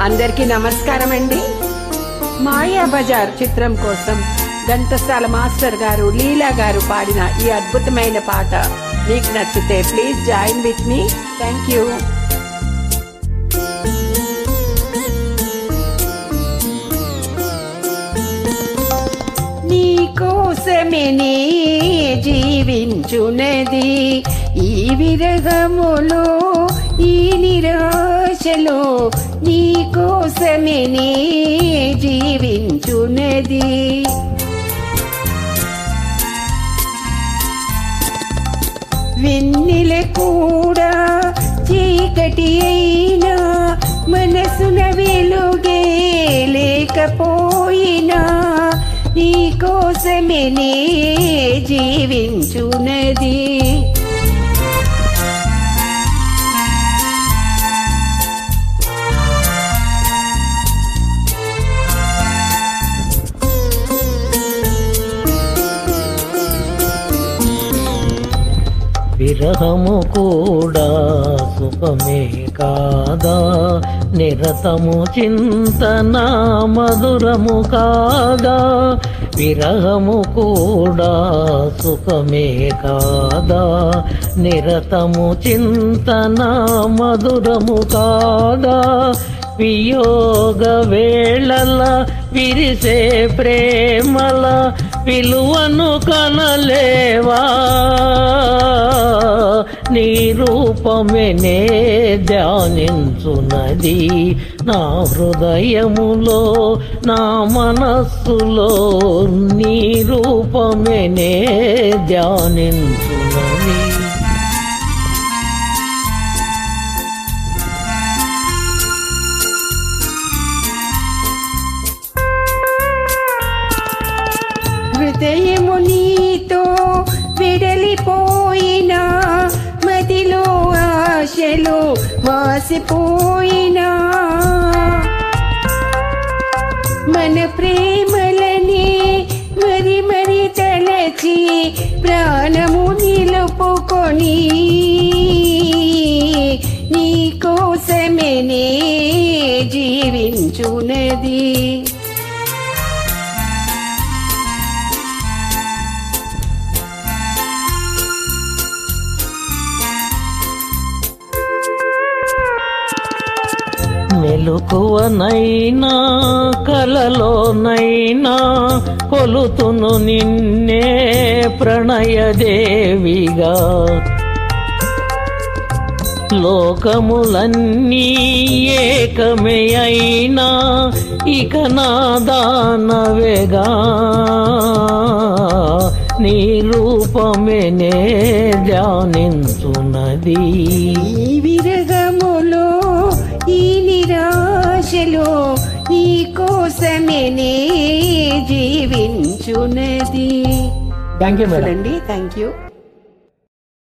అందరికీ నమస్కారం అండి. మాయా బజార్ చిత్రం కోసం ఘంటసాల మాస్టర్ గారు, లీలా గారు పాడిన ఈ అద్భుతమైన పాట మీకు నచ్చితే please join with me. Thank you. నీకోసమే నే జీవించునది ఈ విరహములో, ఈ నిరాశలో, నీకోసమే నే జీవించునది. వెన్నెల కూడా చీకటి అయినా, మనసున వెలుగే లేకపోయినా, నీకోసమే నే జీవించునది. విరహము కూడా సుఖమే కాదా, నిరతము చింతన మధురము కాదా. విరహము కూడా సుఖమే కాదా, నిరతము చింతన మధురము కాదా. వియోగ వేళల విరిసే ప్రేమల విలువను కనలేవా. నీ రూపమే నే ధ్యానించునది నా హృదయములో, నా మనస్సులో. నీ రూపమే నే ధ్యానించునది. హృదయము నీతో విడలిపోయినా, మదిలో ఆశలు వాసిపోయినా, మన ప్రేమలని మరి మరి తలచి ప్రాణము నిలుపుకొని, నీకోసమే నే జీవించునది. మెలకువనైనా కలలోనైనా కొలుతును నిన్నే ప్రణయదేవిగా. లోకములన్నీ ఏకమే అయినా ఇక నాదానవేగా. నీ రూపమే నే ధ్యానించునది. విరహములో, ఈ నిరాశలో, నీకోసమే నే జీవించునది. Thank you madam. Thank you.